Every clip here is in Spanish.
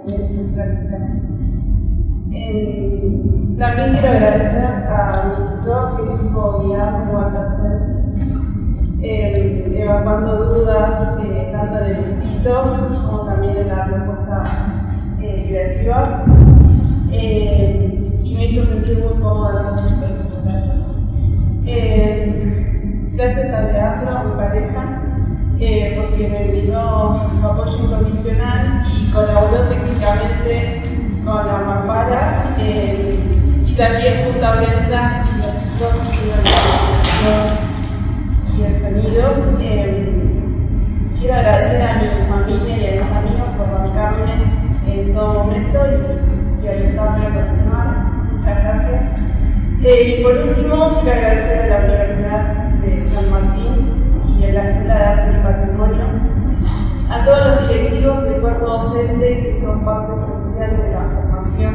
en práctica. También quiero agradecer a mi tutor que supo guiarme o hacer evacuando dudas tanto en el escrito como también en la respuesta creativa, y me hizo sentir muy cómoda con mi personal. Gracias a Leandro, mi pareja, porque me brindó su apoyo incondicional y colaboró técnicamente con la mampara, y también junto a Brenda y los chicos hicieron la presentación y el sonido. Quiero agradecer a mi familia y a mis amigos por bancarme en todo momento y ayudarme a continuar. Muchas gracias. Y por último, quiero agradecer a la Universidad de San Martín y a la Escuela de Arte y Patrimonio, a todos los directivos del cuerpo docente que son parte esencial de la formación,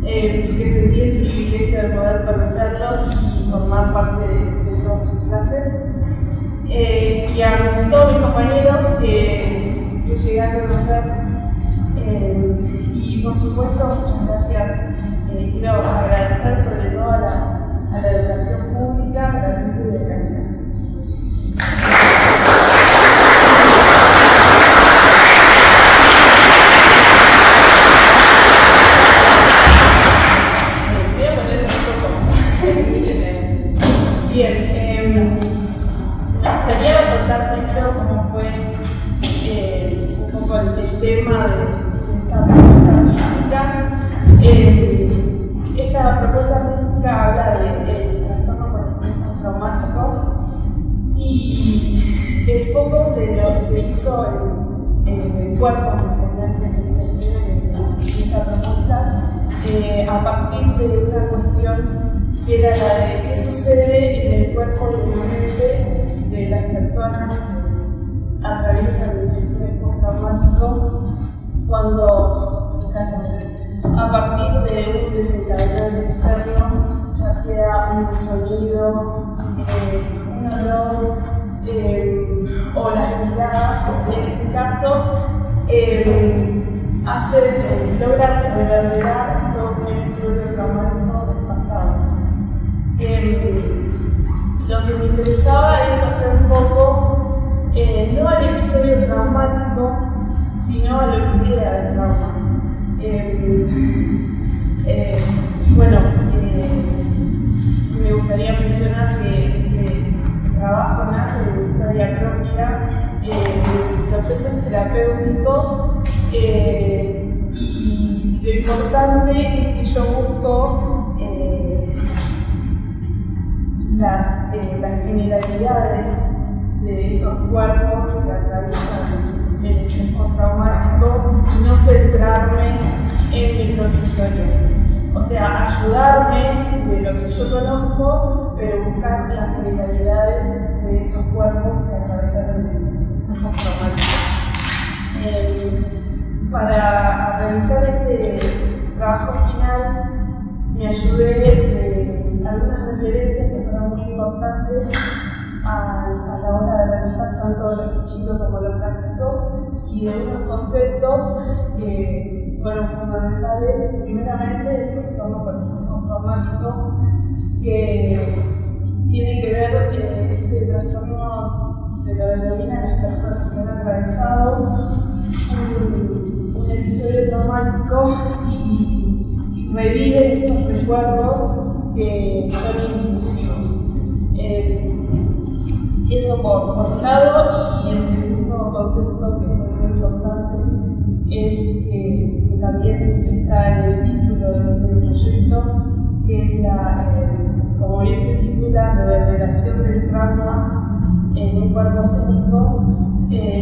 y que sentí el privilegio de poder conocerlos y formar parte de todas sus clases, y a todos mis compañeros que llegué a conocer, y por supuesto muchas gracias. Quiero agradecer sobre todo a la educación pública, gratuita y de calidad. Bien, me gustaría contar primero cómo fue un poco el tema de esta propuesta artística. Esta propuesta artística habla del trastorno por estrés traumático y el foco se hizo en el cuerpo emocional de esta propuesta, a partir de una cuestión que era la de qué sucede en el cuerpo y en la mente de las personas que atraviesan el estrés postraumático cuando a partir de un desencadenante externo, ya sea un sonido, un olor o las miradas, en este caso, logran reverberar todo un episodio traumático del pasado. Lo que me interesaba es hacer foco no al episodio traumático, sino a lo que queda del trauma. Me gustaría mencionar que el trabajo nace de mi historia propia, de procesos terapéuticos, y lo importante es que yo busco las generalidades de esos cuerpos que atraviesan el estrés postraumático y no centrarme en mi propia historia. O sea, ayudarme de lo que yo conozco, pero buscar las generalidades de esos cuerpos que atravesaron el estrés postraumático. Para realizar este trabajo final, me ayudé de algunas referencias que fueron muy importantes a la hora de realizar tanto lo escrito como lo práctico, y de unos conceptos que fueron fundamentales. Primeramente, el trastorno por estrés postraumático, que tiene que ver, este trastorno se lo denomina a las personas que han atravesado un episodio traumático y reviven estos recuerdos que son intrusivos. Eso por un lado, y el segundo concepto que fue muy importante es que también está en el título del proyecto, que es como bien se titula, reverberación del trauma en un cuerpo escénico.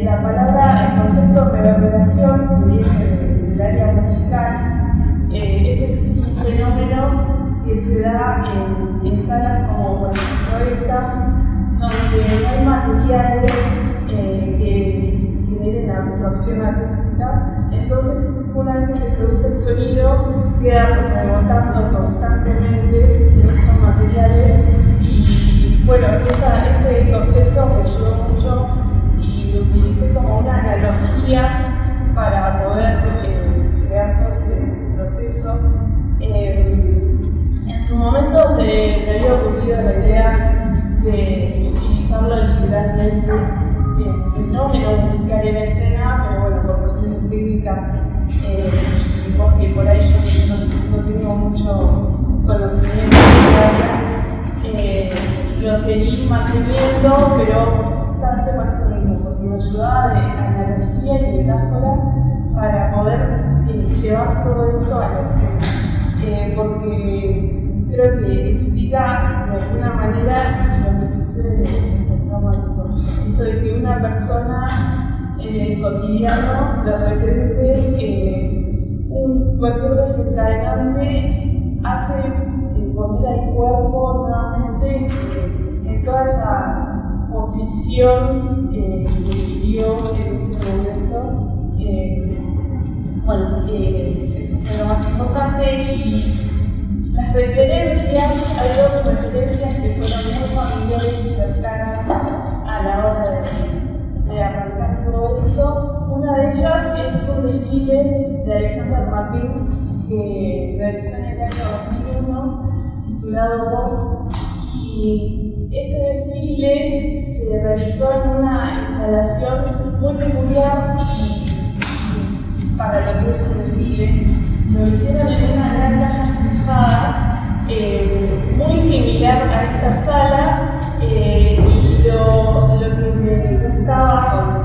La palabra, el concepto reverberación, que viene del área musical, es un fenómeno que se da en salas como por ejemplo esta, donde no hay materiales que generen absorción acústica. Entonces, una vez que se produce el sonido, queda rebotando constantemente en estos materiales, y bueno, ese concepto me ayudó mucho y lo utilicé como una analogía para poder En su momento se me había ocurrido la idea de utilizarlo literalmente en fenómeno musical en escena, pero bueno, por cuestiones técnicas y porque por ahí yo no tengo mucho conocimiento de área, lo seguí manteniendo, pero tanto por esto mismo, porque me ayudaba de analogía y metáfora para poder llevar todo esto a la escena, porque creo que explica de alguna manera lo que sucede en el dramático. Esto de que una persona en el cotidiano de repente cualquier desencadenante hace poner al cuerpo nuevamente en toda esa posición que vivió en ese momento. Eso fue lo más importante, y las referencias, hay dos referencias que fueron muy familiares y cercanas a la hora de arrancar todo esto. Una de ellas es un desfile de Alexander McQueen que realizó en el año 2001 titulado Voz, y este desfile se realizó en una instalación muy peculiar y para lo que es un desfile, lo hicieron en una gran caja fijada, muy similar a esta sala, y lo que me gustaba o lo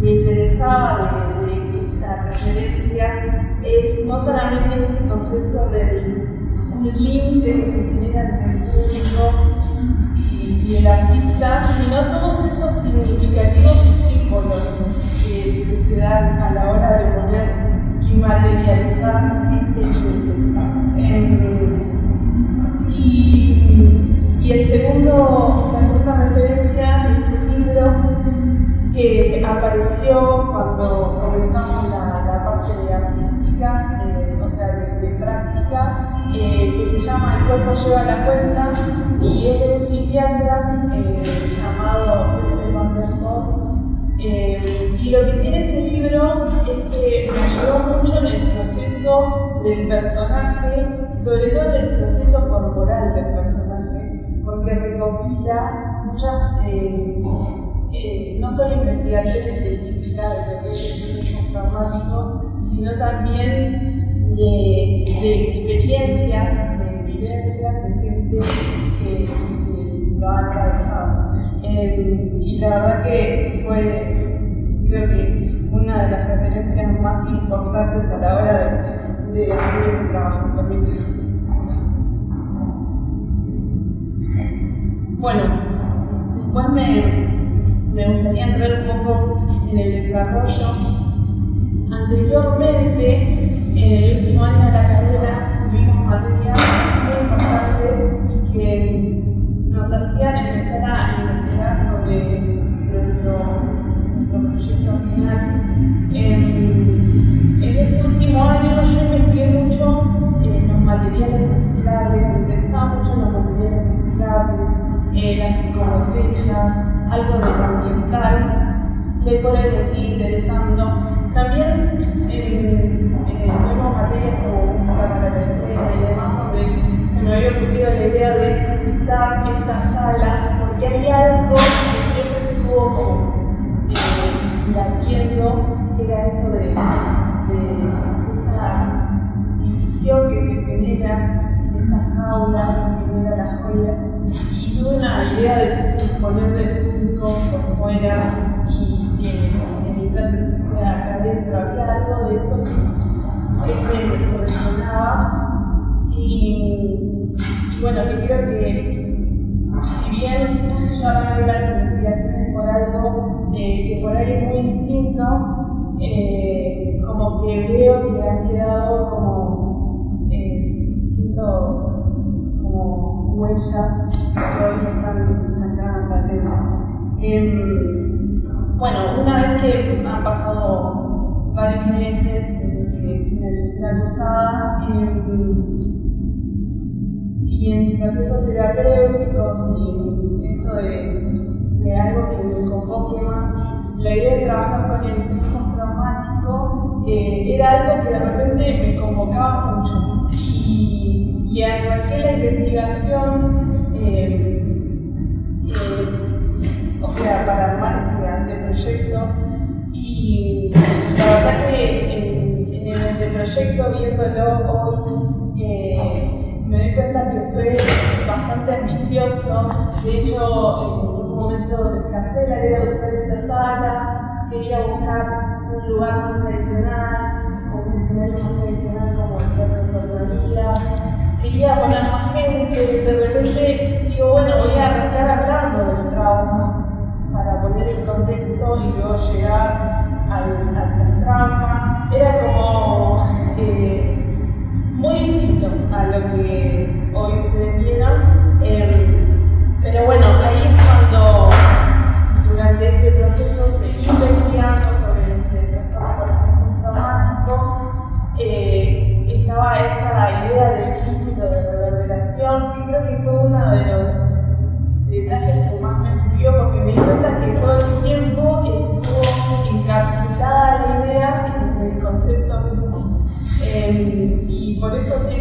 que me interesaba de esta referencia es no solamente este concepto del límite que se genera entre el público y el artista, sino todos esos significativos y símbolos que se dan a la hora de poner y materializar este límite. Y la segunda referencia es un libro que apareció cuando comenzamos la parte de artística, o sea, de práctica, que se llama El cuerpo lleva la cuenta, y es de un psiquiatra llamado Van der Kolk. Y lo que tiene este libro es que me ayudó mucho en el proceso del personaje y sobre todo en el proceso corporal del personaje, porque recopila muchas, no solo investigaciones científicas de lo que es el proceso traumático, sino también de experiencias, de vivencias de gente que lo ha atravesado. Y la verdad que fue, creo que, una de las referencias más importantes a la hora de hacer este trabajo. Permiso. Bueno, después me gustaría entrar un poco en el desarrollo. Anteriormente, en el último año de la carrera, tuvimos materias muy importantes que nos hacían empezar a investigar sobre nuestro proyecto final. En este último año yo investigué mucho los materiales reciclables, me interesaba mucho los materiales reciclables, las ecobotellas, algo de lo ambiental, que por ahí me sigue interesando. También tuvimos materias como música para la escena y demás, donde se me había ocurrido la idea de usar esta sala, porque hay algo que siempre estuvo como latiendo, que era esto de esta división que se genera en esta jaula que genera la joya. Y tuve una idea de ponerle el público por fuera y que el intérprete fuera acá adentro. Había algo de eso que siempre me resonaba. Y bueno, que creo que si bien yo arranqué las investigaciones por algo que por ahí es muy distinto, como que veo que han quedado como distintos como huellas que hoy están acá latentes. Bueno, una vez que han pasado varios meses desde que finalizó la cursada, y en procesos terapéuticos y esto de algo que me convoque más, la idea de trabajar con el postraumático era algo que de repente me convocaba mucho. Y arranqué la investigación, o sea, para armar este anteproyecto. Y la verdad que en el anteproyecto, viéndolo hoy, me doy cuenta que fue bastante ambicioso. De hecho, en un momento descarté la idea de usar esta sala, quería buscar un lugar más tradicional, un escenario más tradicional como el Teatro de Formalía. Quería poner más gente, de repente digo, bueno, voy a arrancar hablando del trauma para poner el contexto y luego llegar al trauma. Era como muy distinto a lo que hoy ustedes vieron, pero bueno, ahí es cuando durante este proceso seguí investigando sobre el trastorno traumático. Estaba esta idea del título de reverberación, que creo que fue uno de los detalles que más me sirvió, porque me di cuenta que todo el tiempo estuvo encapsulada la idea en el concepto mismo. Y por eso sí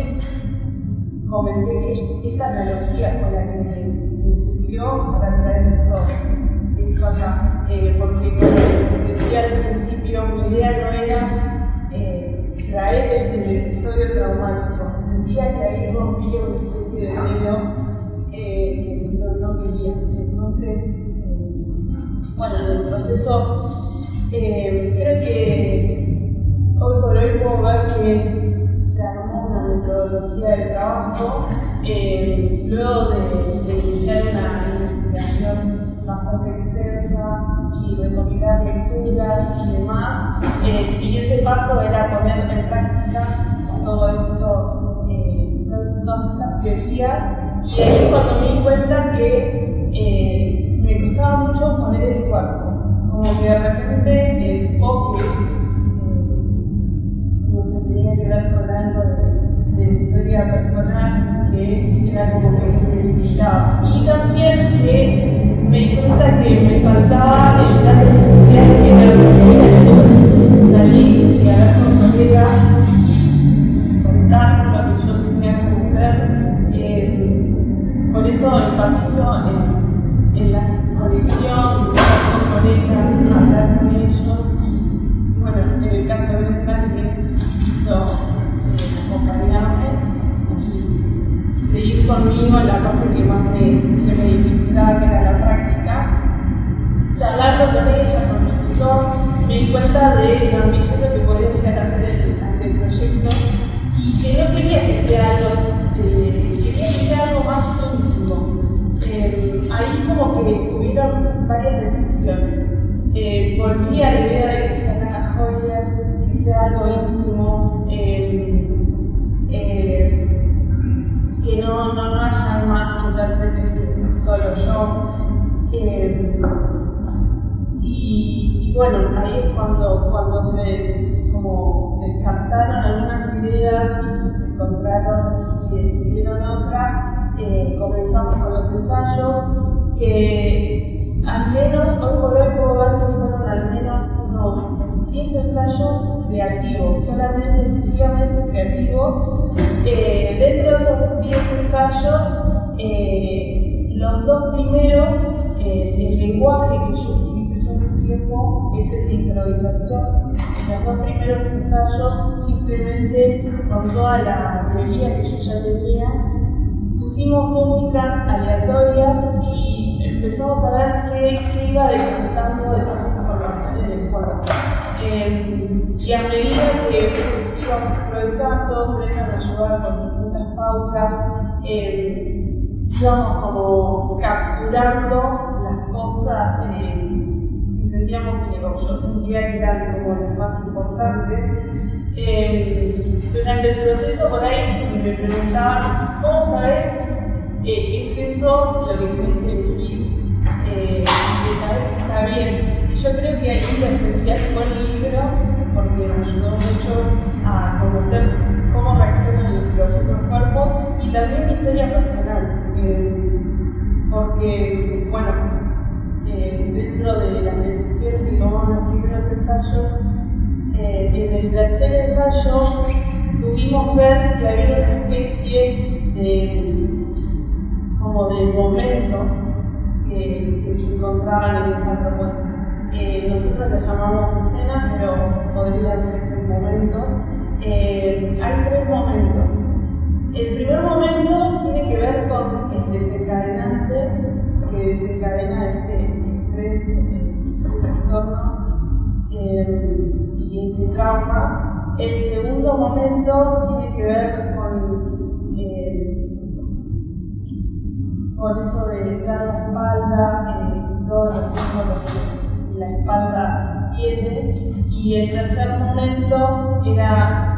comenté que esta analogía fue la que me sirvió para traer esto acá. Porque como les decía al principio, mi idea no era traer el episodio traumático. Sentía que ahí rompía una especie de velo que no quería. Entonces, bueno, en el proceso creo que hoy por hoy puedo ver que se armó una metodología de trabajo luego de iniciar una investigación bastante extensa y recopilar lecturas y demás. El siguiente paso era poner en práctica todo esto, todas estas teorías, y ahí es cuando me di cuenta que me costaba mucho poner el cuerpo, como que de repente supongo que no se tenía que ver con algo de historia personal que era como que me limitaba. Y también que me di cuenta que me faltaba el dato esencial, que era salir y hablar con colegas y contar lo que yo tenía que hacer. Por eso enfatizo en la conexión, hablar con colegas, hablar con ellos. Y bueno, en el caso de Brenda, que hizo acompañarme y seguir conmigo en la parte que más se me dificultaba, que era la práctica. Charlando con ella, con mi tutor, me di cuenta de lo ambicioso que podía llegar a ser el proyecto, y que no quería que sea algo, quería que sea algo más íntimo. Ahí como que hubieron varias decisiones. Volví a la idea de que sea una joya, que sea algo íntimo, que no haya más intérpretes que solo yo. Y bueno, ahí es cuando se como descartaron algunas ideas y se encontraron y decidieron otras. Comenzamos con los ensayos, que al menos hoy por hoy puedo ver que fueron al menos unos 10 ensayos creativos, solamente exclusivamente creativos. Dentro de esos 10 ensayos, los dos primeros, el lenguaje que yo utilicé todo el tiempo es el de improvisación. Los dos primeros ensayos, simplemente con toda la teoría que yo ya tenía, pusimos músicas aleatorias y empezamos a ver qué iba decantando de la información en el cuadro. Y a medida que íbamos improvisando, Brenda me ayudaba con distintas pautas, íbamos como capturando las cosas que sentíamos que yo sentía que eran como las más importantes. Durante el proceso por ahí me preguntaban, ¿cómo sabes qué es eso lo que tienes que elegir? Que sabes que está bien. Y yo creo que ahí lo esencial fue el libro, porque me ayudó mucho a conocer cómo reaccionan los otros cuerpos y también mi historia personal. Porque, bueno, dentro de las decisiones que tomamos en los primeros ensayos, En el tercer ensayo pudimos ver que había una especie como de momentos que se encontraban en esta propuesta. Nosotros las llamamos escenas, pero podrían ser momentos. Hay tres momentos. El primer momento tiene que ver con el desencadenante que desencadena este estrés, trastorno y este trauma. El segundo momento tiene que ver con esto de dar la espalda, todos los símbolos que la espalda tiene. Y el tercer momento era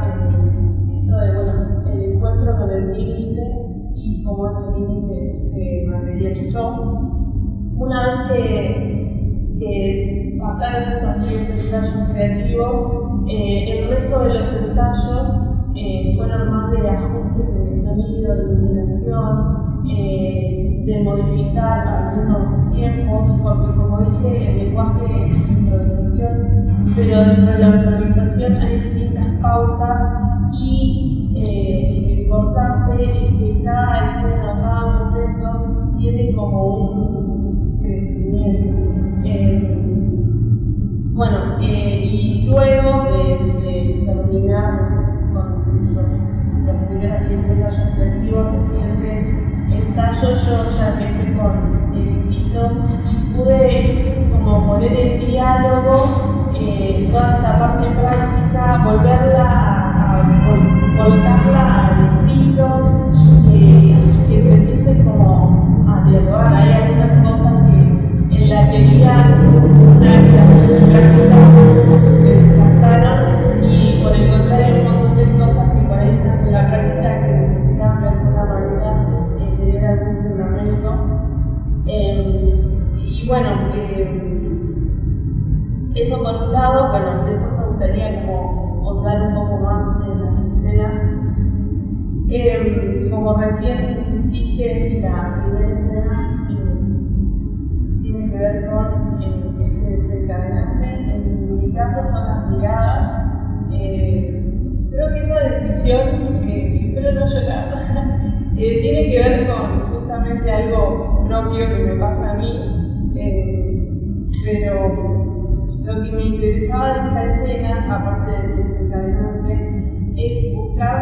esto de, bueno, el encuentro con el límite y cómo ese límite se materializó. Una vez que pasaron estos 10 ensayos creativos, el resto de los ensayos fueron más de ajustes de sonido, de iluminación, de modificar algunos tiempos, porque como dije, el lenguaje es improvisación, pero dentro de la improvisación hay distintas pautas y lo importante es que cada escena o cada momento tiene como un crecimiento. Y luego de terminar con los primeros 10 ensayos creativos, los siguientes ensayos, yo ya empecé con el estilo y pude como poner en diálogo toda esta parte práctica, volcarla al escrito y que se empiece como a dialogar. Hay algunas cosas que en la teoría una vez que las puse en práctica se descartaron y por el contrario un montón de cosas que por ahí están en la práctica que necesitan de alguna manera tener algún fundamento. Eso por un lado. Bueno, después me gustaría como contar un poco más en las escenas. Como recién dije, la primera escena tiene que ver con este desencadenante. En mi caso son las miradas. Creo que esa decisión, espero no llorar, tiene que ver con justamente algo propio que me pasa a mí, pero lo que me interesaba de esta escena, aparte del desencadenante, es buscar,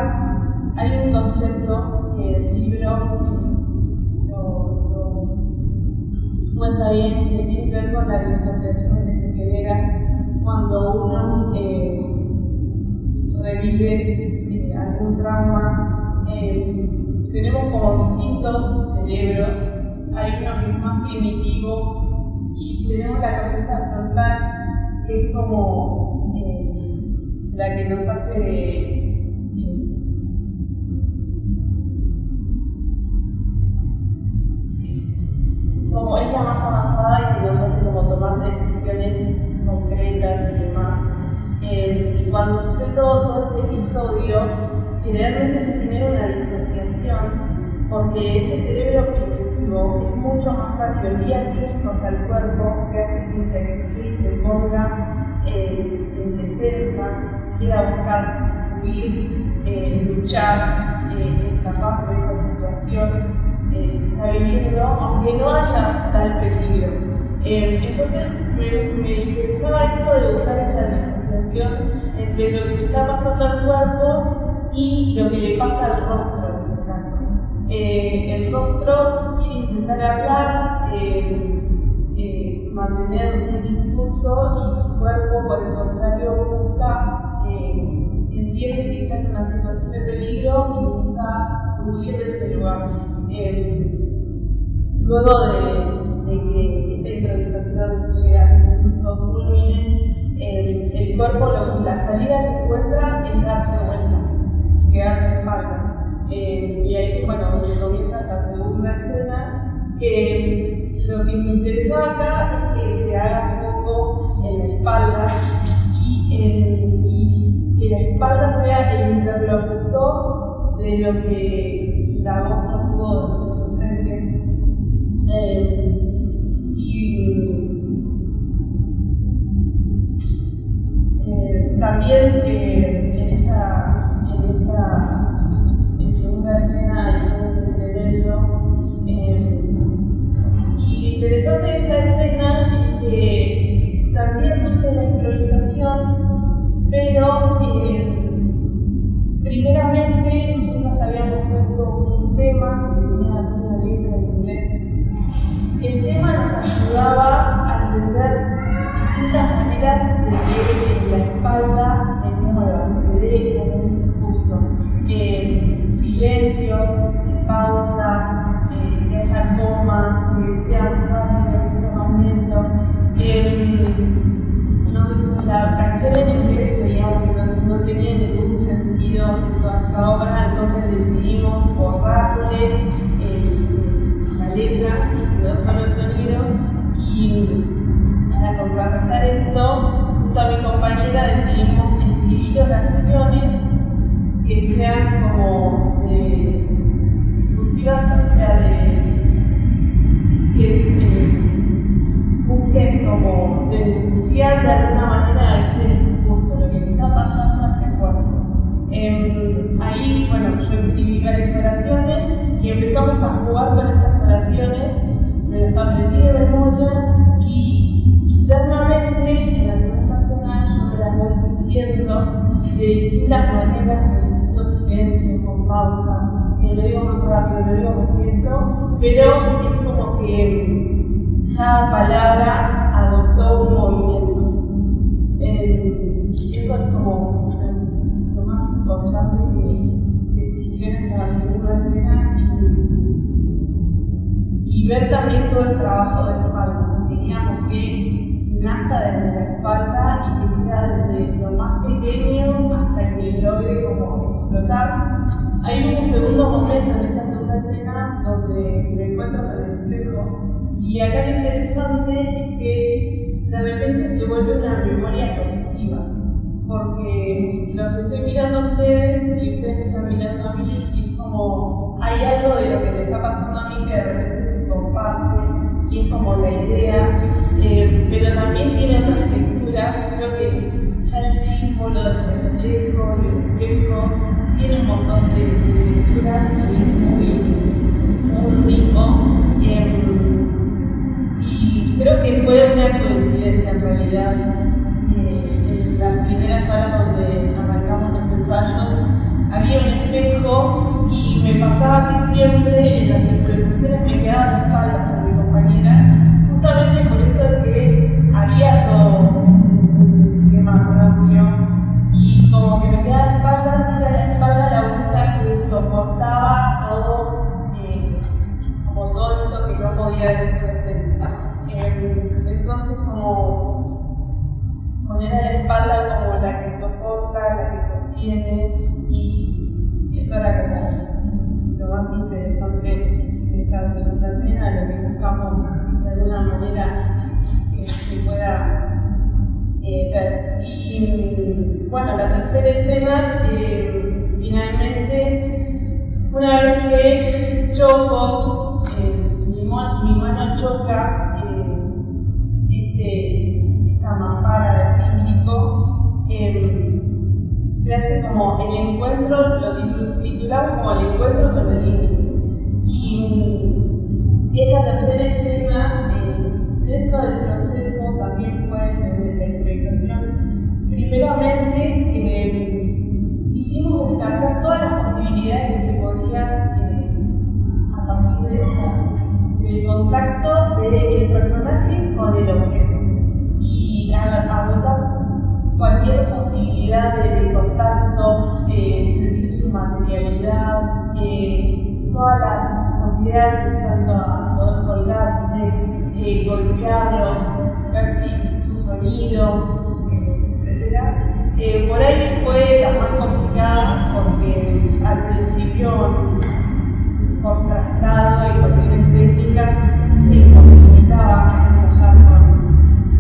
hay un concepto que el libro lo cuenta bien, que tiene que ver con la disociación que se genera cuando uno revive algún trauma. Tenemos como distintos cerebros, hay uno que es más primitivo y tenemos la corteza frontal, que es como la que nos hace como es la más avanzada y que nos hace como tomar decisiones concretas y demás. Y cuando sucede todo este episodio, generalmente se genera una disociación, porque este cerebro primitivo es mucho más rápido, envía químicos al cuerpo que hace que se active y se ponga en defensa, quiera buscar huir, luchar, escapar de esa situación que está viviendo, aunque no haya tal peligro. Entonces me interesaba esto de buscar esta disociación entre lo que le está pasando al cuerpo y lo que le pasa al rostro en este caso. El rostro quiere intentar hablar, mantener un discurso, y su cuerpo, por el contrario, busca, entiende que está en una situación de peligro y busca huir de ese lugar. Luego de que esta improvisación llegue a su punto culmine, el cuerpo, la salida que encuentra es darse vuelta y quedar de espaldas. Y ahí, bueno, donde comienza esta segunda escena, que lo que me interesaba acá es que se haga foco en la espalda y que la espalda sea el interlocutor de lo que la voz no pudo decir de frente. También primeramente nosotros habíamos puesto un tema que tenía una letra en inglés. El tema nos ayudaba a entender distintas maneras de que la espalda se mueva, que dé como un discurso. Silencios, pausas, que haya comas, que sean rápidos, que sean lentos. La canción en inglés veíamos que no tenía ningún sentido toda esta obra, entonces decidimos borrarle la letra y quedó solo el sonido. Y para contrarrestar esto, junto a mi compañera decidimos escribir oraciones que sean como exclusivas, o sea, que busquen como denunciar de alguna manera este discurso, lo que está pasando hace cuánto. Ahí, bueno, yo escribí varias oraciones y empezamos a jugar con estas oraciones, me las aprendí de memoria y internamente en la segunda escena yo me las voy diciendo de distintas maneras, con distintos silencios, con pausas, lo digo más rápido, lo digo más lento, pero es como que cada palabra adoptó un movimiento. Eso es como lo más importante que sugiere en la segunda escena y ver también todo el trabajo de espalda. Queríamos que nazca desde la espalda y que sea desde lo más pequeño hasta que logre como explotar. Hay un segundo momento en esta segunda escena donde me encuentro con el espejo. Y acá lo interesante es que de repente se vuelve una memoria colectiva, porque los estoy mirando a ustedes y ustedes me están mirando a mí y es como hay algo de lo que me está pasando a mí que de repente se comparte y es como la idea, pero también tiene otras lecturas. Creo que ya el símbolo del reflejo y el espejo tiene un montón de lecturas y es muy rico. Y creo que fue una coincidencia en realidad. En las primeras salas donde arrancamos los ensayos había un espejo y me pasaba que siempre en las improvisaciones me quedaba de espaldas a mi compañera, justamente por esto de que había todo un esquema propio y como que me quedaba de espaldas y era la espalda la única que soportaba todo, como todo esto que no podía decir de frente. Entonces como poner a la espalda como la que soporta, la que sostiene y eso era como lo más interesante de esta segunda escena, lo que buscamos de alguna manera que se pueda ver. Y bueno, la tercera escena finalmente una vez que choco, mi mano choca esta mampara de acrílico, se hace como el encuentro, lo titulamos como el encuentro con el límite. Y esta tercera escena, dentro del proceso, también fue desde la improvisación. Primeramente, hicimos descartar todas las posibilidades que se podían a partir del contacto del personaje con el objeto y agotar cualquier posibilidad de contacto, sentir su materialidad, todas las posibilidades en cuanto a poder colgarse, golpearlos, ver su sonido, etc. Por ahí fue la más complicada porque al principio, por traslado y cuestiones técnicas, se imposibilitaba ensayar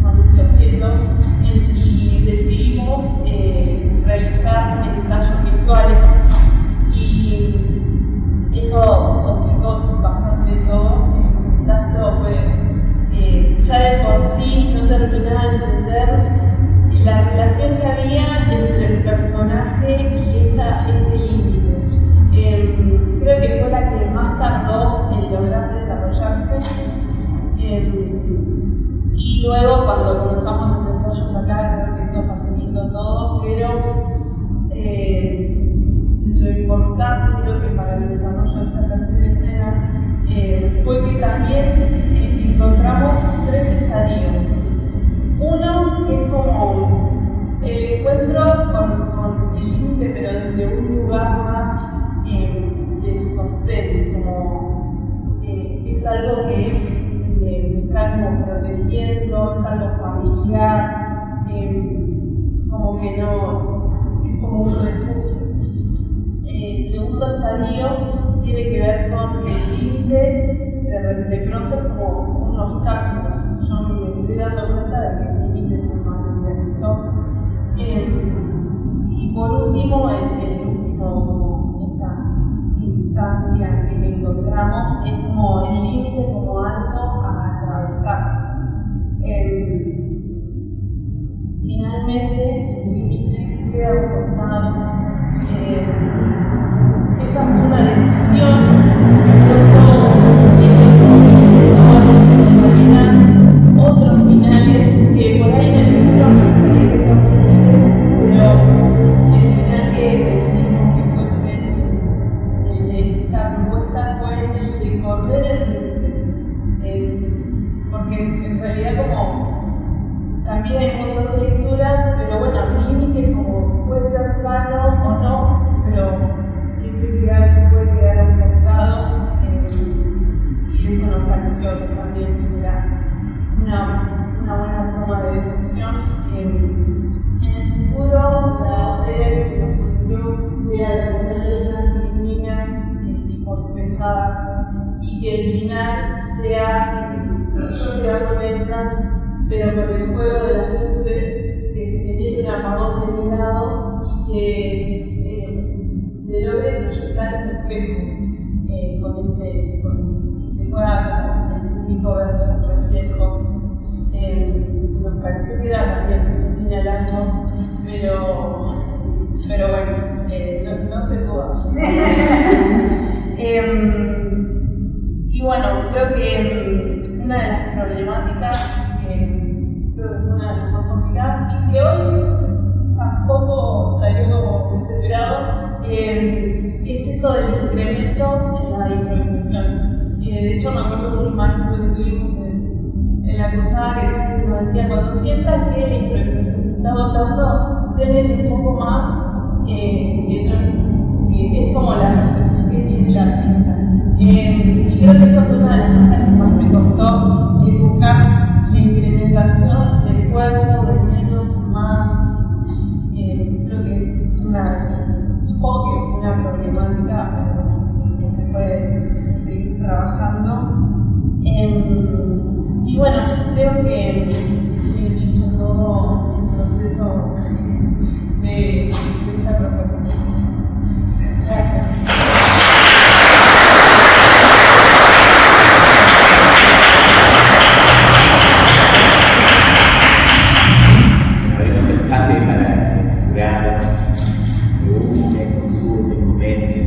con este objeto y decidimos realizar ensayos virtuales y eso complicó bastante todo. Tanto fue ya de por sí no terminaba de entender la relación que había entre el personaje y este límite. Creo que fue la que más tardó en lograr desarrollarse. Y luego cuando comenzamos los ensayos acá, creo que eso facilitó todo, pero Darío tiene que ver con el límite, de pronto es como un obstáculo. Yo me estoy dando cuenta de que el límite se materializó. Y por último, esta instancia que encontramos es como el límite como algo a atravesar. Finalmente, el límite queda a un costado. Esa fue una decisión que todos otros finales que por ahí en el futuro me gustaría que sean posibles, pero el final que decidimos que fuese esta propuesta fue el de correr el límite, porque en realidad como también hay un montón de lecturas, pero bueno, el límite como puede ser sano o no, pero siempre puede quedar a un costado, y eso nos pareció también que era una buena toma de decisión. En el futuro, la OTE se nos ocurrió de ponerle una niña tipo despejada y que el final sea yo quedando letras, pero con el juego de las luces, que se genere un apagón de mi lado y que se logre proyectar el espejo y se pueda el público ver su reflejo. Nos pareció que era también un finalazo, pero bueno, no se pudo. Y bueno, creo que una de las problemáticas que creo que fue una de las más complicadas y que hoy tampoco salió como desesperado, es esto del incremento en la improvisación. De hecho, me acuerdo de un maestro que tuvimos en la cruzada que siempre nos decía: cuando sientan que la improvisación se está agotando, denle un poco más, que es como la percepción que tiene el artista. Y creo que eso fue una de las cosas que más me costó, buscar la incrementación del cuerpo, del menos, más. Creo que es supongo que una problemática que se puede seguir trabajando. Y bueno, creo que he dicho todo el proceso de esta propuesta. Gracias. Abrimos el espacio para jurados, pregunten, consulten, comenten.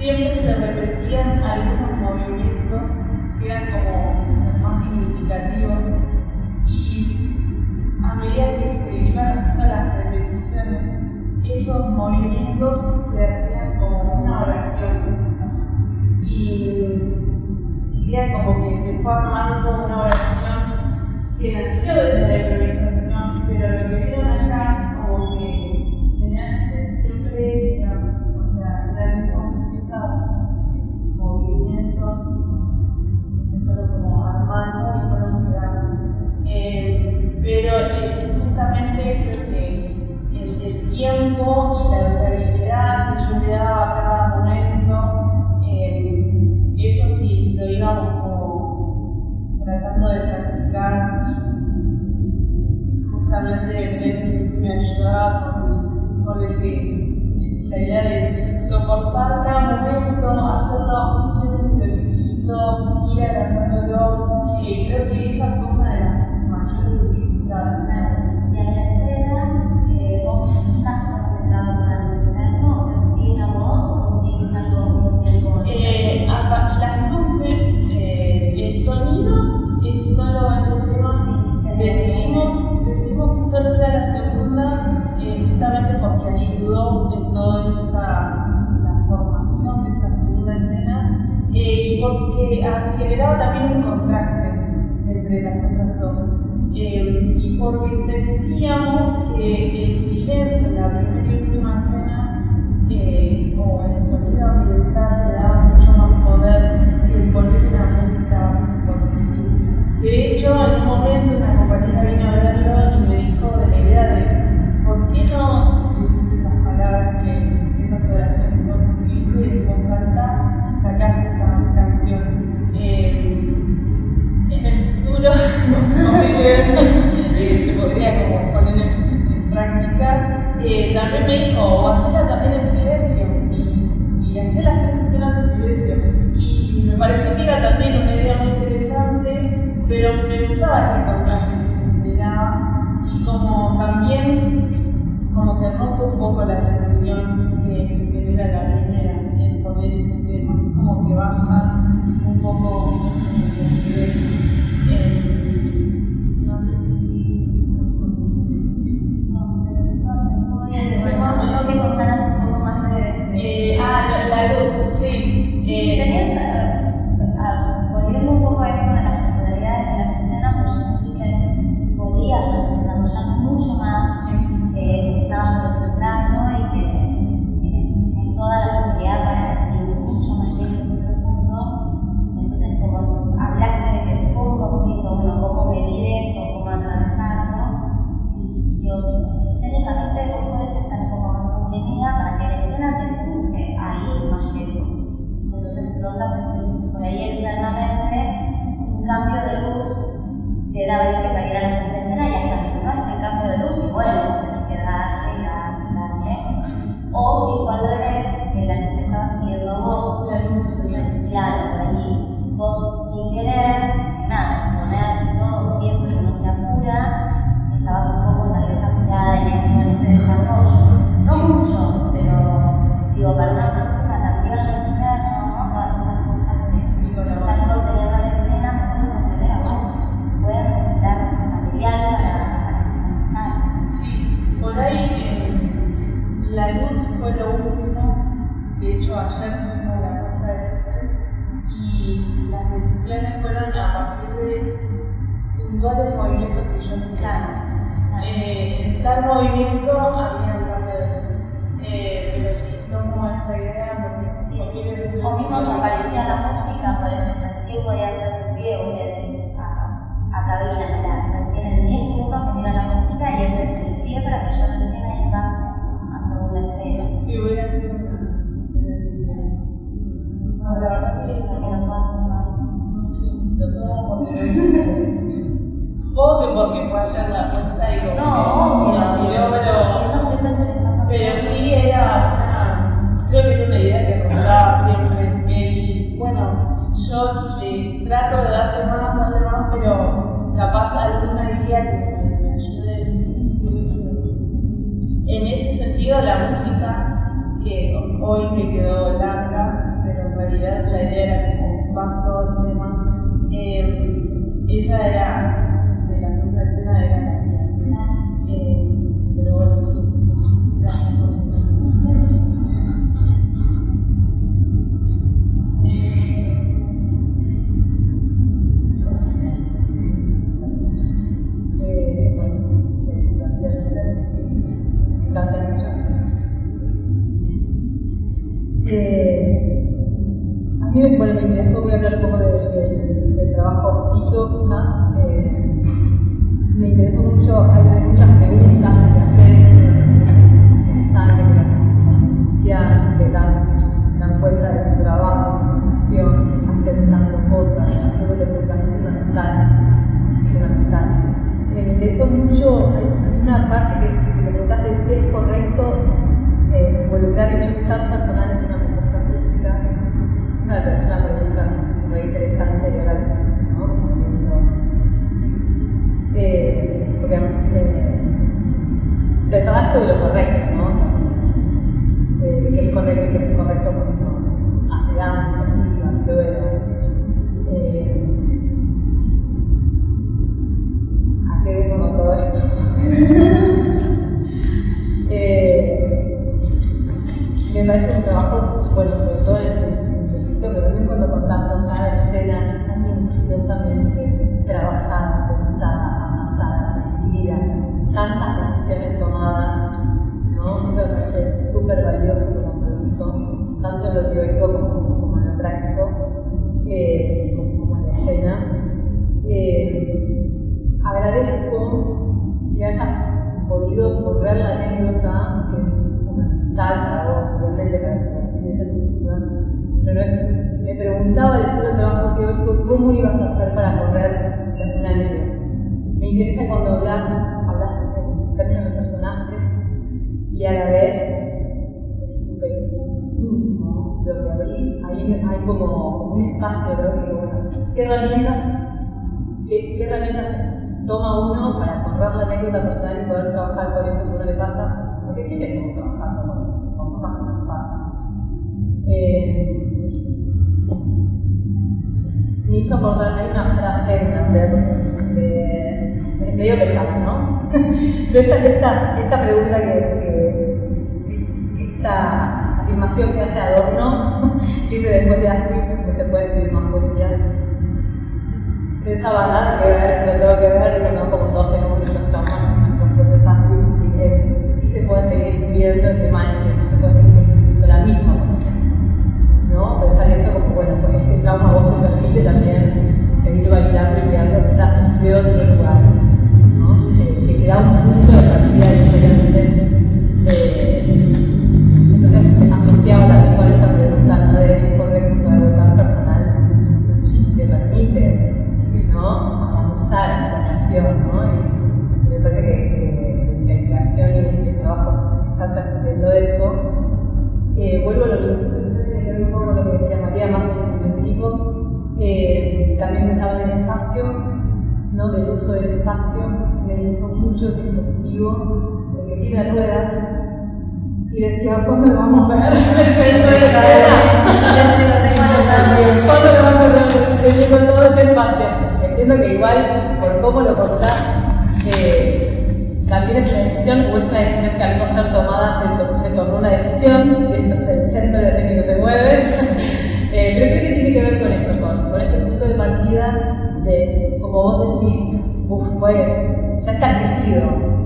siempre se repetían algunos movimientos que eran como los más significativos, y a medida que se iban haciendo las repeticiones, esos movimientos se hacían como una oración, y era como que se fue armando una oración que nació desde la improvisación, pero lo que vieron acá como que generalmente siempre eran esos movimientos que se fueron como armando y fueron quedando. Pero justamente creo que el tiempo y la durabilidad que yo le daba a cada momento, eso sí, lo íbamos como tratando de practicar. Justamente me ayudaba con el que la idea de soportar cada momento, hacerlo bien desde chiquito, ir agrandándolo. Creo que esa fue una de las mayores dificultades. Y en la escena, vos estás concentrado con el externo, o sea, te siguen a vos o sigues algo de las luces, el sonido es solo ese tema. Decidimos que solo sea la segunda, justamente porque ayudó en toda la formación de esta segunda escena, y porque generaba también un contraste entre las otras dos, y porque sentíamos que el silencio en la primera y última escena, o el sonido ambiental, le daba mucho más poder que el poner una música porque sí. De hecho, en un momento una compañera vino a verlo y me dijo de la idea de ¿por qué no dices esas palabras, esas oraciones que vos escribiste en voz alta y sacás esa canción? En el futuro, posiblemente se podría como poner en práctica. También me dijo, hacela también en silencio y hacer las 3 escenas en silencio. Y me pareció que era también una idea muy interesante, pero me gustaba ese contraste que se generaba, y como también como que rompe un poco la tensión que se genera en la primera en poner ese tema, como que baja un poco el silencio. No sé si... tengo que contar un poco más de... la luz, sí. Volviendo un poco a esto de las modalidades de las escenas, pues yo sentí que podías desarrollar mucho más eso que estabas presentando, y que en toda la posibilidad para ir mucho más lejos y profundo. Entonces, como hablaste de que fue un conflicto, bueno, cómo medir eso, cómo atravesarlo, escénicamente vos puedes estar un poco más contenida para que la escena te empuje a ir más lejos. Entonces, preguntaste si por ahí externamente un cambio de luz te daba el pie para ir a la siguiente escena, y hasta que no este cambio de luz, y bueno, tenés que darle. O si fue al revés, que la gente estaba siguiendo a vos, entonces, claro, por ahí vos sin querer, nada, exponerse todo siempre que no se apura, estabas un poco tal vez apurada en eso, en ese desarrollo. No mucho, pero digo, para una persona también lo externo, ¿no? Todas esas cosas que están conteniendo la escena pueden contener a vos, pueden dar material para finalizar. Sí, por ahí la luz fue lo último. De hecho, ayer tuvimos la puesta de luces y las decisiones fueron a partir de puntuales movimientos que yo hacía. Claro. En tal movimiento había un cambio de luz. Pero sí, tomo esa idea porque Sí. posiblemente... O mismo si aparecía la música, por ejemplo, recién voy a hacer un pie, voy a decir a cabina, mirá, recién en 10 minutos me tira la música y ese es el pie para que yo recién ahí pase a segunda escena. Sí, hubiera sido una excelente idea. No, la verdad que Para que lo puedas tomar. sí, lo tomo porque... Supongo que porque fue ayer la puesta y como No, obvio. pero... No siempre se le está Pero sí era creo que era una idea que rondaba siempre. Bueno, yo le trato de darle más, pero capaz alguna guía que me ayude. En ese sentido, la música, que hoy me quedó larga, esa era, de la segunda escena era la mía. Pero bueno, sí. Gracias por eso. A mí me interesó, voy a hablar un poco del trabajo Quito, quizás. Me interesó mucho, hay muchas preguntas que haces, interesantes, que las enuncias, te dan cuenta de tu trabajo, de tu acción, vas pensando cosas, haciéndote preguntas fundamental. Me interesó mucho, hay una parte que te preguntaste si es correcto involucrar hechos tan personales en una propuesta artística. Esa me pareció una pregunta muy interesante y ahora, ¿no? Porque pensaba esto de lo correcto, ¿no? Que es correcto y que no es correcto porque no hace danza, investiga, prueba. ¿A qué vengo con todo esto? Me parece un trabajo, bueno, sobre todo en el proyecto, pero también cuando contamos cada escena tan minuciosamente trabajada, pensada, amasada, decidida, tantas decisiones tomadas, ¿no? Eso me parece súper valioso como compromiso, tanto en lo teórico como en lo práctico, como en la escena. Agradezco que hayas podido correr la anécdota, que es para vos, obviamente, para que la experiencia subjetiva, pero me preguntaba leyendo el trabajo teórico cómo ibas a hacer para correr una anécdota. Me interesa cuando hablas en términos de personaje y a la vez es súper íntimo lo que abrís, ahí hay como un espacio, creo que, bueno, ¿qué herramientas toma uno para correr la anécdota personal y poder trabajar con eso que uno le pasa? Porque siempre estamos trabajando con cosas que nos pasan. Me hizo acordar, hay una frase de medio pesada, ¿no? Pero esta pregunta esta afirmación que hace Adorno, dice después de Auschwitz no se puede escribir más poesía. Pensaba nada que ver, lo tengo que ver, ¿no? Como todos tenemos muchos traumas en nuestros propios Auschwitz, y es sí se puede seguir escribiendo el tema y que no se puede seguir escribiendo la misma poesía, ¿no? Pensar eso como, bueno, pues este trauma a vos te permite también seguir bailando y creando quizás de otro lugar, ¿no? Que te da un punto de partida diferente. Entonces, asociado también con esta pregunta, ¿no? De correcto sobre algo tan personal, sí te permite, ¿no? Avanzar en la acción, ¿no? Y me parece que la investigación y el trabajo están permitiendo eso. Vuelvo a lo minucioso, quizás tiene que ver un poco con lo que decía María, más específico. También pensaba en el espacio, ¿no? Del uso del espacio. Me uso mucho ese dispositivo, porque tiene ruedas. Y decía, ¿cuándo lo vamos a ver? ¿Cuándo lo vamos a ver? Con todo este espacio. Entiendo que igual, por cómo lo contás, también es una decisión, o es una decisión que al no ser tomada se tornó una decisión, entonces el centro de ese que no se mueve. Pero creo que tiene que ver con eso, con este punto de partida de, como vos decís, ya está crecido,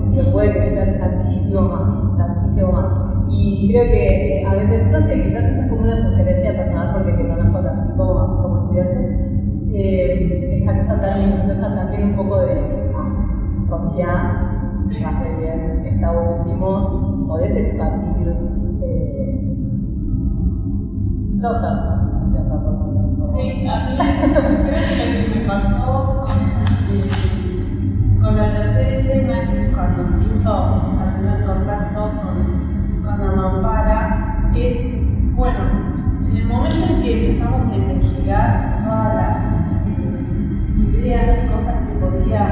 se puede crecer tantísimo más. Y creo que a veces, no sé, quizás esto es como una sugerencia personal porque te conozco como estudiante, esta cosa tan minuciosa también un poco de confiar. Sí. Va muy bien, está buenísimo, podés expandir Sí, a mí creo que lo que me pasó con la tercera escena, que es cuando empiezo a tener contacto con Amampara, es, bueno, en el momento en que empezamos a investigar todas las ideas y cosas que podía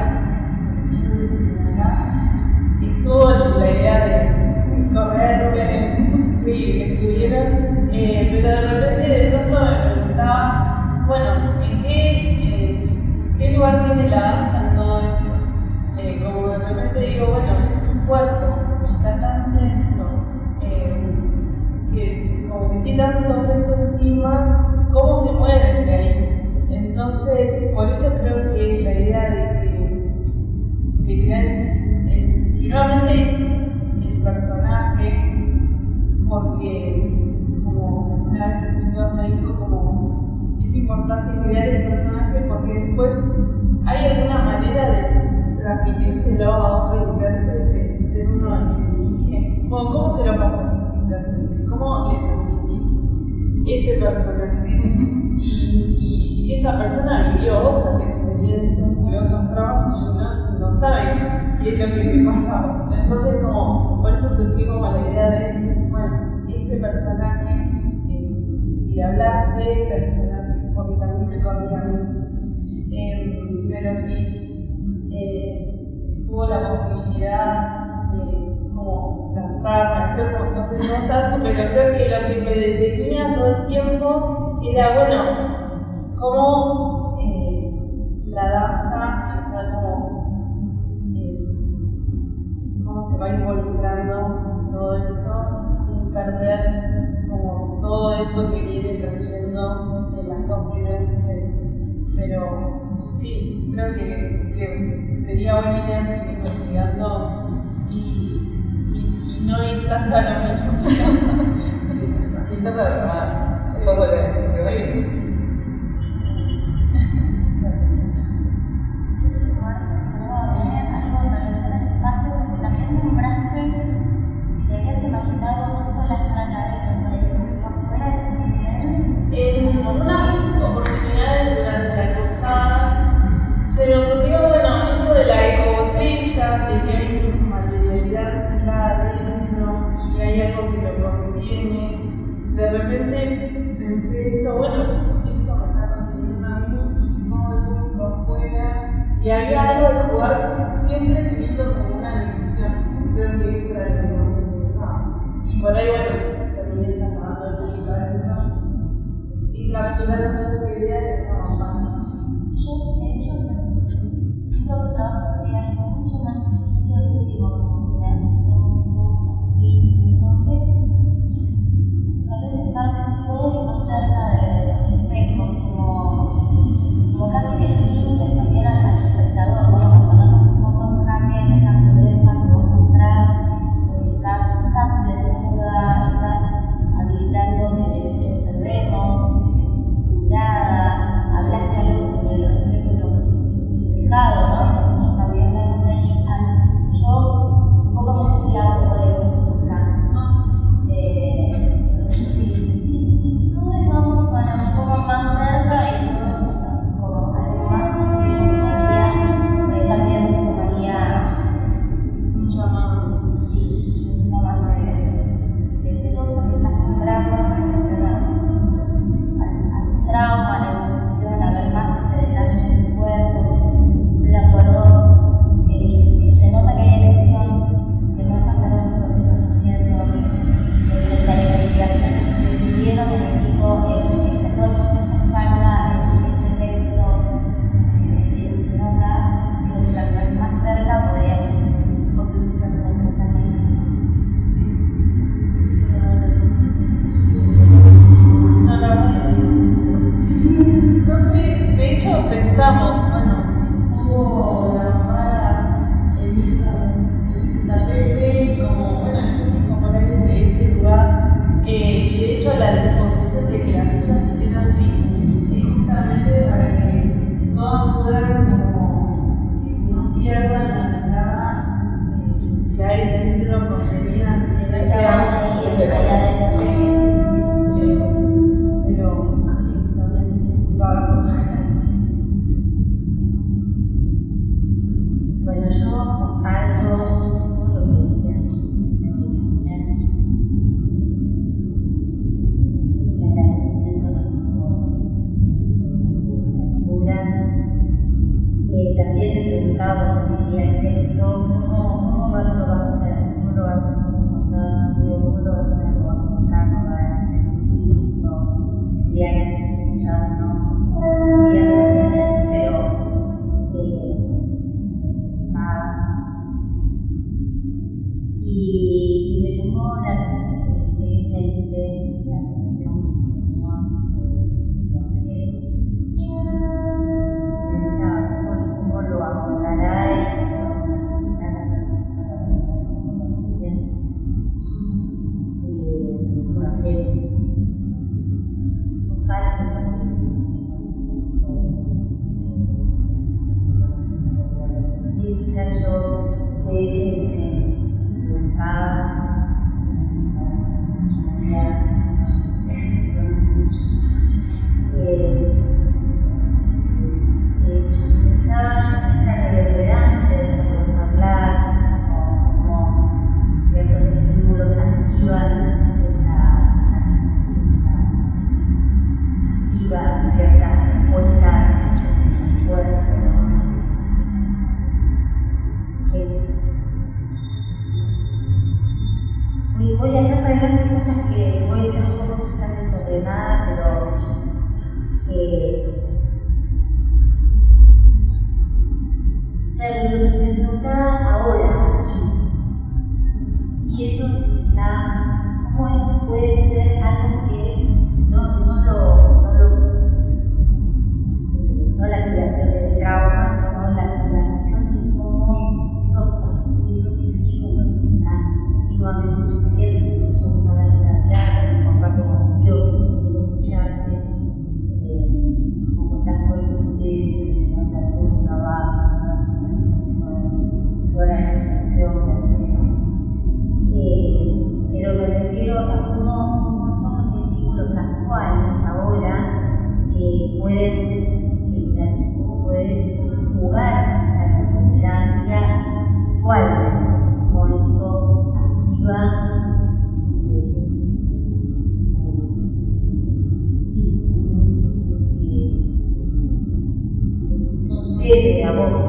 estuvo la idea de correr, sí, estuvieron, pero de repente de pronto me preguntaba, bueno, ¿en qué lugar tiene pone la danza en todo esto. Como de repente digo, bueno, es un cuerpo, está tan tenso, que como que tiene tanto peso encima, ¿cómo se mueve de ahí? Entonces, por eso creo que la idea de crear nuevamente el personaje, porque como una vez el tutor me dijo, como es importante crear el personaje porque después hay alguna manera de transmitírselo a otro intérprete, de ser uno el que dirige. Bueno, ¿cómo se lo pasas a ese intérprete? ¿Cómo le transmitís ese personaje? Y esa persona vivió otras experiencias y otros traumas y uno no sabe qué es lo que le pasaba. Entonces, como, por eso surgió como la idea de, bueno, este personaje, y de hablar del personaje, porque también me corría a mí. Pero sí, tuvo la posibilidad de como lanzarme, hacer un montón de cosas, pero creo que lo que me detenía todo el tiempo era, bueno, cómo la danza está cómo se va involucrando en todo esto sin perder como todo eso que viene trayendo de las dos primeras series. Pero sí, creo que sería buena idea seguir investigando y no ir tanto a lo mismo. Y tanto de verdad, un poco de eso. Algo en relación al espacio, porque también nombraste que habías imaginado no solo estar acá adentro, para ir por fuera también. En unas oportunidades durante la cursada se me ocurrió, bueno, esto de la ecobotella, de que hay materialidad reciclada dentro y hay algo que lo contiene. De repente pensé esto, bueno, esto me está conteniendo a mí y cómo es muy por afuera. Y había algo de jugar siempre teniendo como una dirección. Creo que eso era lo que me necesitaba. Y por ahí, bueno, terminé trasladando el público adentro y capsurando toda esa idea que estaba pasando. Yo, de hecho, siento que trabajo todavía algo mucho más chiquito y íntimo, como que me hace todo un zoom así, me rompe. Tal vez estar todo lo más cerca de los voy de atrás para adelante cosas que pueden ser un poco quizás desordenadas, pero claro, lo que me preguntaba ahora, si eso está, cómo eso puede ser algo que es, no la creación de traumas, sino la creación de cómo esos estímulos que están continuamente sucediendo, que nosotros ahora en la tarde, comparto contigo, puedo escucharte, cómo está todo el proceso, se nota todo el trabajo, todas las situaciones, toda la reflexión que haces. Pero me refiero a cómo todos los estímulos actuales ahora puedes jugar esa tolerancia actual, cómo eso activa lo que sucede a vos.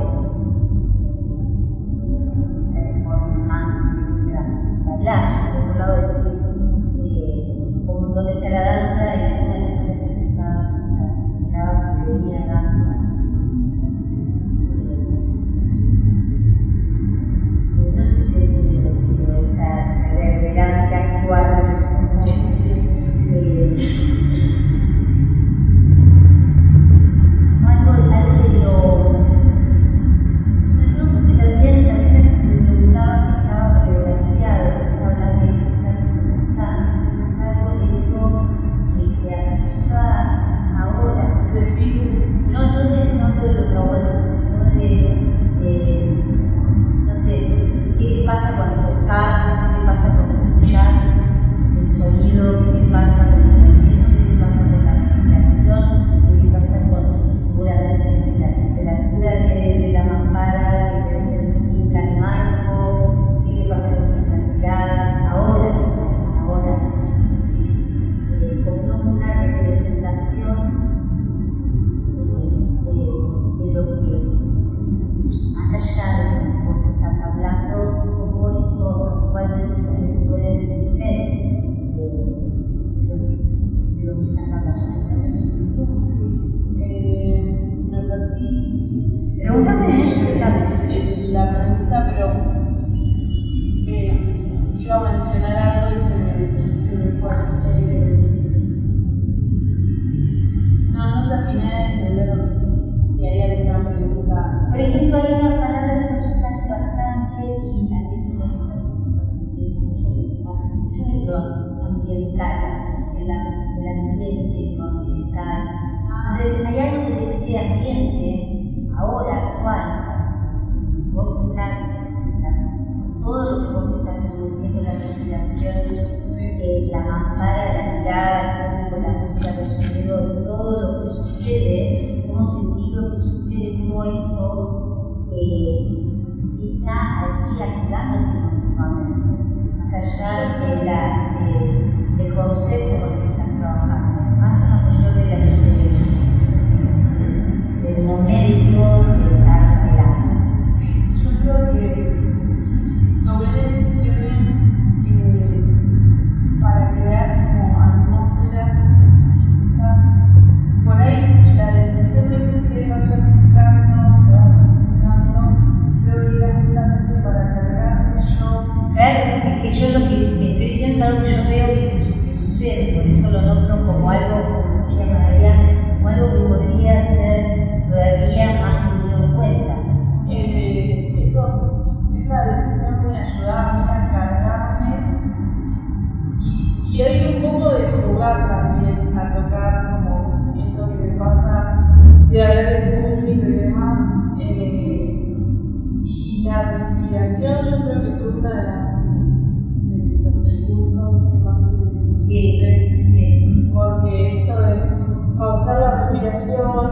Bailar, por otro lado decís, como donde está la danza y una de las empresas miraba que venía la danza. No sé si esta reverencia actual, algo de lo. Sobre todo porque también me preguntaba si estaba coreografiado, se habla de que estás improvisando, es algo de eso que se activa ahora. No de lo traumático, sino no sé, qué te pasa cuando tocas, qué te pasa cuando escuchas el sonido, qué te pasa con el movimiento, qué te pasa con la respiración, qué te pasa con seguramente no sé, la temperatura de la mampara, que debe ser distinta al marco, qué te pasa con nuestras miradas ahora, ¿sí? Como una representación de lo que, más allá de lo que vos estás hablando, cómo eso actualmente también puede ser de lo que estás hablando. Me perdí. Pregúntame. La pregunta, pero iba a mencionar algo y se me fue. No terminé de entender si hay alguna pregunta. Por ejemplo, hay una palabra que vos usaste bastante y también es una cosa que me interesa mucho de lo ambiental, el ambiente, lo ambiental. Entonces, hay algo que decía ambiente, ahora, actual, vos estás, todo lo que vos estás envolviendo, la respiración, la mampara de la mirada, la música, los sonidos, todo lo que sucede, cómo sentir lo que sucede, cómo eso está allí activándose continuamente, más allá del concepto con el que estás trabajando, más una cuestión del momento de estar bailando. Sí, yo creo que tomé decisiones para crear como atmósferas distintas. Por ahí la decisión de que ustedes vayan buscando, se vayan acercando, creo que era justamente para cargarme yo. Claro, es que yo lo que me estoy diciendo es algo que yo veo que sucede, por eso lo nombro como algo, como decía María, como algo que podría ser todavía más tenido en cuenta. Esa decisión me ayudaba a cargarme y hay un poco de jugar también a tocar como esto que me pasa de hablar del público y demás. Y la respiración yo creo que fue una de los recursos que más utilicé. Sí. Porque esto de pausar la respiración,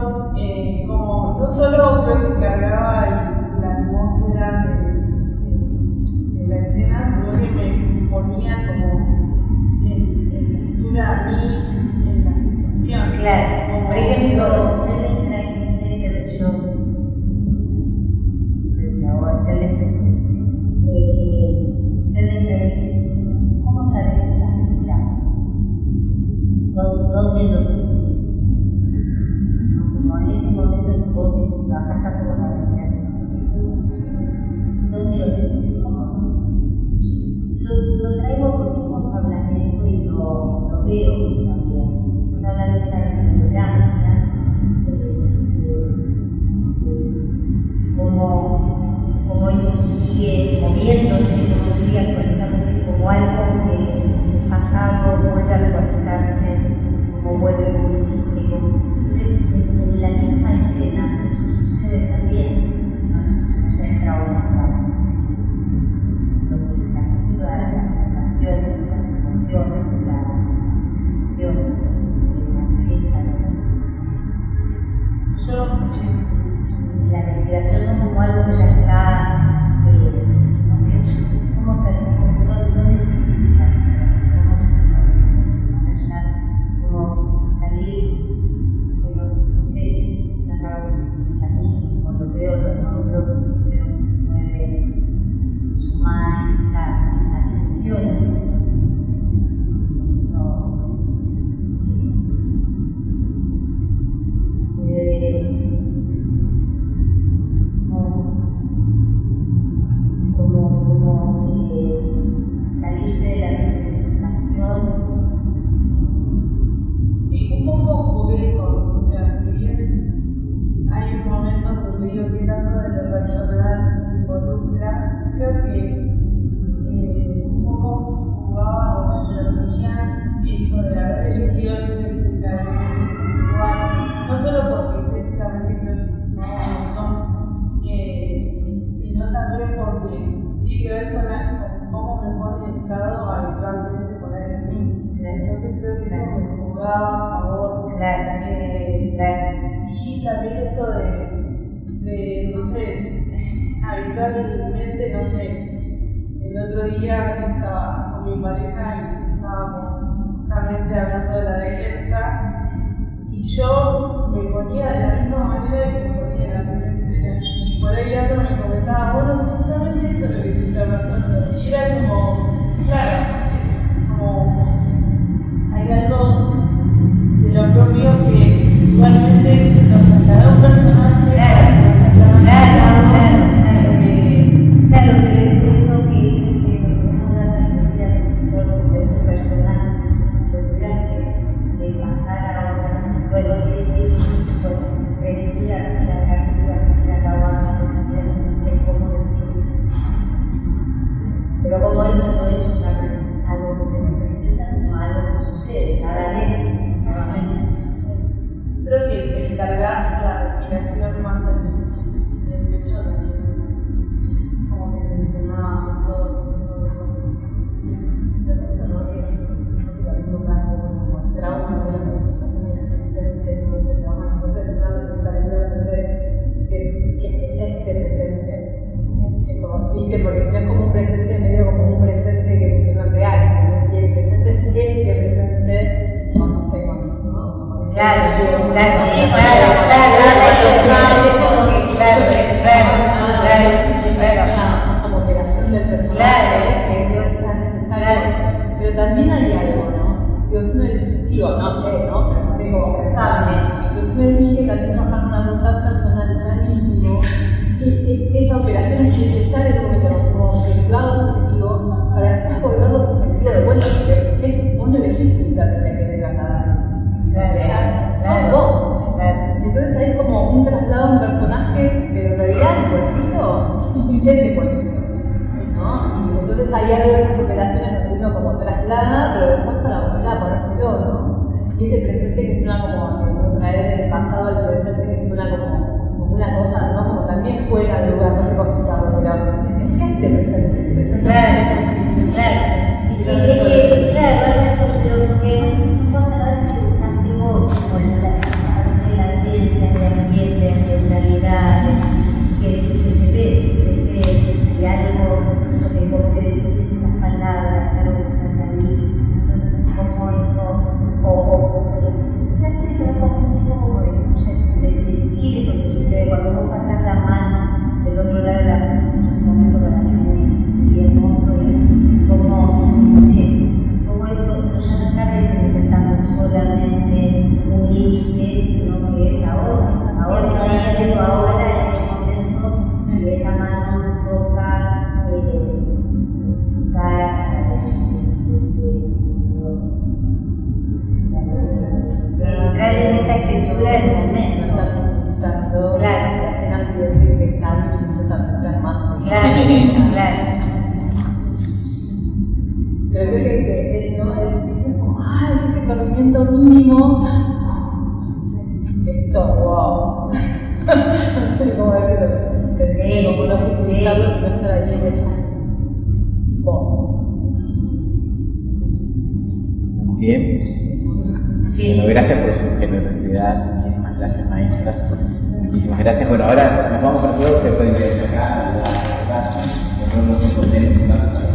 como no solo creo que cargaba la atmósfera de la escena, sino que me ponía como en postura a mí en la situación. Claro, como por ejemplo, Feldenkrais dice que el show, Feldenkrais dice, ¿cómo ¿dónde lo sentís? Como en ese momento en que vos trabajás tanto con la respiración, ¿dónde lo sentís? Lo traigo porque vos hablas de eso y lo veo también. Vos hablas de esa tolerancia, como eso sigue moviéndose, como sigue actualizándose, como algo que el pasado vuelve a actualizarse, como vuelve a coincidir. Entonces, en la misma escena, eso sucede también, ¿no? Ya entra una lo que se activa, la sensación, las emociones, las sensaciones que se manifiestan. La respiración no como algo que ya está, ¿dónde se inicia la respiración? ¿Cómo se inicia la respiración? Más allá, como salir de los procesos, quizás algo que piensa a mí, como lo veo, lo nombro, pero puede sumar esa atención a eso. Salirse de la representación. Sí, un poco público, o sea, si bien hay momentos donde digo que tanto de lo personal se involucra, creo que un poco jugaba con la servilla esto de haber elegido el ser espiritual, no solo porque estéticamente creo que es un montón, sino también porque tiene que ver con cómo me pone el estado habitualmente poner en mí. Entonces creo que eso me jugaba a favor. Y también esto de no sé, habitualmente, no sé, el otro día estaba con mi pareja y estábamos justamente hablando de la defensa y yo me ponía de la misma manera que me ponía en la primera escena. Y por ahí Leandro me comentaba, bueno, justamente eso es lo que te está pasando. Y era como, claro, es como, hay algo de lo propio que igualmente nos traslada un personaje. Claro, pero eso que una decía de tu personaje, de pasar a otra, bueno, es eso, respirar, no sé cómo decirlo. Pero como eso no es algo que se representa, sino algo que sucede cada vez, nuevamente. Creo que el cargar la respiración más en el pecho también, como que tensionaba todo. Quizás esto no es también tocando como el trauma de las manifestaciones presentes, no ese trauma, no sé, una pregunta linda de hacer, ¿qué es este presente? ¿Viste? Porque si no es como un presente, medio como un presente que no es real. Si el presente es este presente, no sé cuándo, ¿no? Claro, eso es como operación del personaje, que creo que quizás es necesario, pero también hay algo, ¿no? Digo, no sé, ¿no? Pero no tengo que pensar, pero sí me dije que también trabajar con una voluntad personal tan íntimo, esa operación es necesaria como lograr los objetivos para después volver los objetivos de vuelta, porque vos no elegís un intérprete que te trasladar. Son dos. Entonces hay como un traslado a un personaje, pero en realidad el cuerpito es ese cuerpito, ¿no? Y entonces hay algo de esas operaciones donde uno como traslada, pero después para volver a ponérselo, ¿no? Y ese presente que suena como traer el pasado al presente que suena como una cosa, ¿no? Como también fuera del lugar, no sé cómo explicarlo, pero es que este presente. Claro. Y que, claro, eso, pero que son palabras que usaste vos, como la latencia, de ambiente, de ambientalidad, que se ve, y algo, eso que vos te decís, esas palabras, algo que está ahí, entonces, como eso, ya tiene que ver con el sentir eso que sucede cuando vos pasás la mano del otro lado de la mano, es un momento para mí muy hermoso y como, no sé, como eso ya no está representando solamente disfrutar del no momento. estar utilizando Claro. la escena así de calma y se aplicar más. Claro, claro. Pero creo que no es como, ay, ese corrimiento mínimo. Esto, wow. No sé cómo decirlo. Sí, Como no sí. utilizarlo, sino estar ahí en esa voz. Bien. Sí. Bueno, gracias por su generosidad. Muchísimas gracias, maestras. Muchísimas gracias. Bueno, ahora nos vamos con todos. Se pueden ir acá, a la no nos